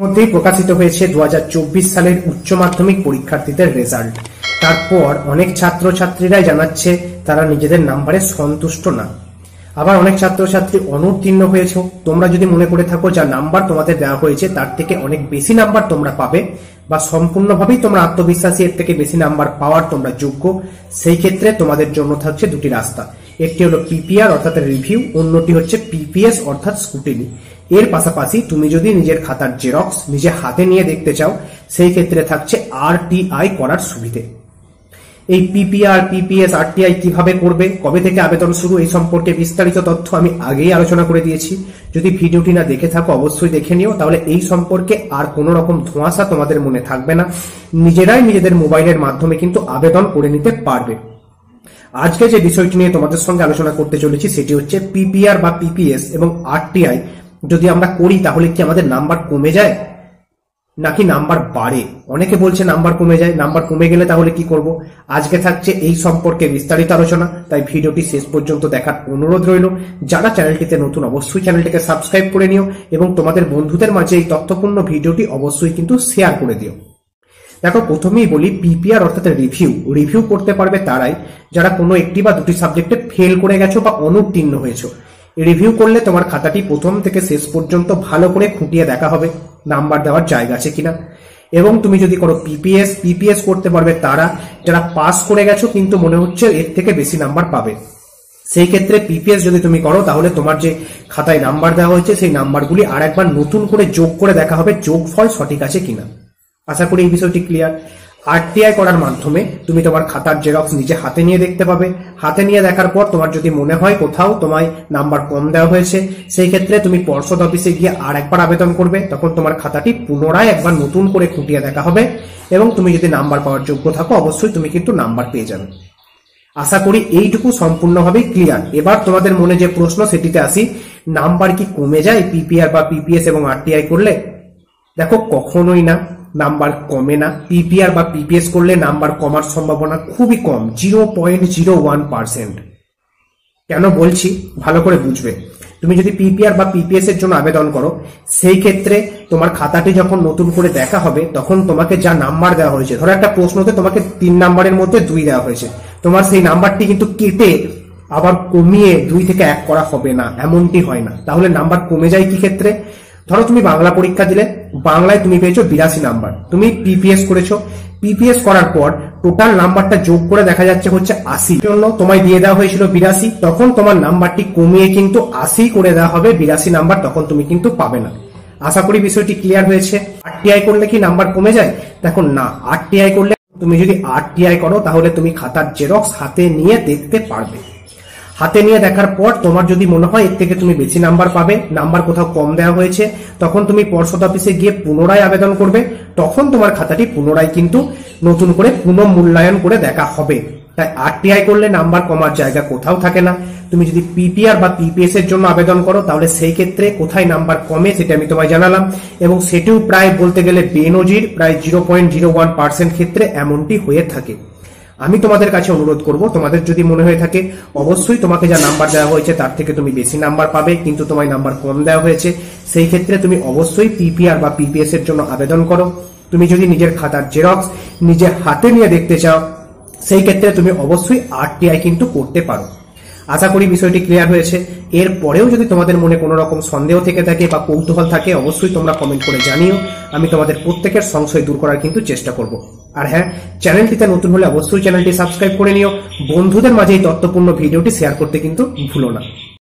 মধ্যেই প্রকাশিত হয়েছে 2024 সালের উচ্চ মাধ্যমিক পরীক্ষার্থীদের রেজাল্ট। তারপর অনেক ছাত্রছাত্রীরাই জানাচ্ছে তারা নিজেদের নাম্বারে সন্তুষ্ট না। আবার অনেক ছাত্রছাত্রী অনুত্তীর্ণ হয়েছে। তোমরা যদি মনে করে থাকো যা নাম্বার তোমাদের দেওয়া হয়েছে তার থেকে অনেক বেশি নাম্বার তোমরা পাবে বা সম্পূর্ণভাবেই তোমরা আত্মবিশ্বাসী, এর থেকে বেশি নাম্বার পাওয়ার তোমরা যোগ্য, সেই ক্ষেত্রে তোমাদের জন্য থাকছে দুটি রাস্তা। একটি হলো পিপিআর অর্থাৎ রিভিউ, অন্যটি হচ্ছে পিপিএস অর্থাৎ স্কুটিনি। এর পাশাপাশি তুমি যদি নিজের খাতার জেরক্স নিজে হাতে নিয়ে দেখতে চাও, সেই ক্ষেত্রে থাকছে আরটিআই করার সুবিধে। এই পিপিআর, পিপিএস, আরটিআই কিভাবে করবে, কবে থেকে আবেদন শুরু, এই সম্পর্কে বিস্তারিত তথ্য আমি আগেই আলোচনা করে দিয়েছি। যদি ভিডিওটি না দেখে থাকো অবশ্যই দেখে নিও, তাহলে এই সম্পর্কে আর কোনো রকম ধোঁয়াশা তোমাদের মনে থাকবে না। নিজেরাই নিজেদের মোবাইলের মাধ্যমে কিন্তু আবেদন করে নিতে পারবে। আজকে যে বিষয়টি নিয়ে তোমাদের সঙ্গে আলোচনা করতে চলেছি সেটি হচ্ছে পিপিআর বা পিপিএস এবং আরটিআই যদি আমরা করি তাহলে কি আমাদের নাম্বার কমে যায় নাকি নাম্বার বাড়ে? অনেকে বলছে নাম্বার কমে যায়। নাম্বার কমে গেলে তাহলে কি করব? আজকে থাকছে এই সম্পর্কে বিস্তারিত আলোচনা, তাই ভিডিওটি শেষ পর্যন্ত দেখার অনুরোধ রইল। যারা চ্যানেলটিতে নতুন অবশ্যই চ্যানেলটিকে সাবস্ক্রাইব করে নিও এবং তোমাদের বন্ধুদের মাঝে এই তথ্যপূর্ণ ভিডিওটি অবশ্যই কিন্তু শেয়ার করে দিও। দেখো, প্রথমেই বলি পিপিআর অর্থাৎ রিভিউ করতে পারবে তারাই যারা কোনো একটি বা দুটি সাবজেক্টে ফেল করে গেছো বা অনুত্তীর্ণ হয়েছো। রিভিউ করলে তোমার খাতাটি প্রথম থেকে শেষ পর্যন্ত ভালো করে খুঁটিয়ে দেখা হবে নাম্বার দেওয়ার জায়গা আছে কিনা। এবং তুমি যদি করো পিপিএস করতে পারবে তারা যারা পাস করে গেছো কিন্তু মনে হচ্ছে এর থেকে বেশি নাম্বার পাবে। সেই ক্ষেত্রে পিপিএস যদি তুমি করো তাহলে তোমার যে খাতায় নাম্বার দেওয়া হয়েছে সেই নাম্বারগুলি আর একবার নতুন করে যোগ করে দেখা হবে যোগফল সঠিক আছে কিনা। আশা করি এই বিষয়টি ক্লিয়ার। আরটিআই করার মাধ্যমে তুমি তোমার খাতার জেরক্স নিজে হাতে নিয়ে দেখতে পাবে। হাতে নিয়ে দেখার পর তোমার যদি মনে হয় কোথাও তোমায় নাম্বার কম দেওয়া হয়েছে, সেই ক্ষেত্রে তুমি পর্ষদ অফিসে গিয়ে আর একবার আবেদন করবে। তখন তোমার খাতাটি পুনরায় একবার নতুন করে খুঁটিয়ে দেখা হবে এবং তুমি যদি নাম্বার পাওয়ার যোগ্য থাকো অবশ্যই তুমি কিন্তু নাম্বার পেয়ে যাবে। আশা করি এইটুকু সম্পূর্ণভাবেই ক্লিয়ার। এবার তোমাদের মনে যে প্রশ্ন সেটিতে আসি, নাম্বার কি কমে যায় পিপিআর বা পিপিএস এবং আরটিআই করলে? দেখো, কখনোই না, নাম্বার কমে না। পিপিআর বা পিপিএস করলে নাম্বার কমার সম্ভাবনা খুবই কম, 0.01%। কেন বলছি ভালো করে বুঝবে। তুমি যদি পিপিআর বা পিপিএস এর জন্য আবেদন করো, সেই ক্ষেত্রে তোমার খাতাটি যখন নতুন করে দেখা হবে তখন তোমাকে যা নাম্বার দেওয়া হয়েছে, ধরো একটা প্রশ্নতে তোমাকে 3 নাম্বারের মধ্যে 2 দেওয়া হয়েছে, তোমার সেই নাম্বারটি কিন্তু কেটে আবার কমিয়ে 2 থেকে 1 করা হবে না, এমনটি হয় না। তাহলে নাম্বার কমে যায় কি ক্ষেত্রে? ধরো তুমি বাংলা পরীক্ষা দিলে, বাংলায় তুমি পেয়েছো 82 নাম্বার, তুমি পিপিএস করেছো। পিপিএস করার পর টোটাল নাম্বারটা যোগ করে দেখা যাচ্ছে হচ্ছে 80, জন্য তোমায় দিয়ে দেওয়া হয়েছিল 82, তখন তোমার নাম্বারটি কমিয়ে কিন্তু 80 করে দেওয়া হবে, 82 নাম্বার তখন তুমি কিন্তু পাবে না। আশা করি বিষয়টি ক্লিয়ার হয়েছে। আরটিআই করলে কি নাম্বার কমে যায়? দেখো না, আরটিআই করলে তুমি যদি আরটিআই করো তাহলে তুমি খাতার জেরক্স হাতে নিয়ে দেখতে পারবে। হাতে নিয়ে দেখার পর তোমার যদি মনে হয় এর থেকে তুমি বেশি নাম্বার পাবে, নাম্বার কোথাও কম দেওয়া হয়েছে, তখন তুমি পর্ষদ অফিসে গিয়ে পুনরায় আবেদন করবে। তখন তোমার খাতাটি পুনরায় কিন্তু নতুন করে পুনঃমূল্যায়ন করে দেখা হবে। তাই আরটিআই করলে নাম্বার কমার জায়গা কোথাও থাকে না। তুমি যদি পিপিআর বা পিপিএস এর জন্য আবেদন করো তাহলে সেই ক্ষেত্রে কোথায় নাম্বার কমে সেটা আমি তোমায় জানালাম, এবং সেটিও প্রায় বলতে গেলে বেনজির, প্রায় 0.01% ক্ষেত্রে এমনটি হয়ে থাকে। আমি তোমাদের কাছে অনুরোধ করব, তোমাদের যদি মনে হয়ে থাকে অবশ্যই তোমাকে যা নাম্বার দেওয়া হয়েছে তার থেকে তুমি বেশি নাম্বার পাবে কিন্তু তোমায় নাম্বার কম দেওয়া হয়েছে, সেই ক্ষেত্রে তুমি অবশ্যই পিপিআর বা পিপিএস এর জন্য আবেদন করো। তুমি যদি নিজের খাতার জেরক্স নিজে হাতে নিয়ে দেখতে চাও সেই ক্ষেত্রে তুমি অবশ্যই আরটিআই কিন্তু করতে পারো। আশা করি বিষয়টি ক্লিয়ার হয়েছে। এর পরেও যদি তোমাদের মনে কোনো রকম সন্দেহ থেকে থাকে বা কৌতূহল থাকে অবশ্যই তোমরা কমেন্ট করে জানিও। আমি তোমাদের প্রত্যেকের সংশয় দূর করার কিন্তু চেষ্টা করব। আর হ্যাঁ, চ্যানেলটিতে নতুন হলে অবশ্যই চ্যানেলটি সাবস্ক্রাইব করে নিও। বন্ধুদের মাঝে এই তথ্যপূর্ণ ভিডিওটি শেয়ার করতে কিন্তু ভুলো না।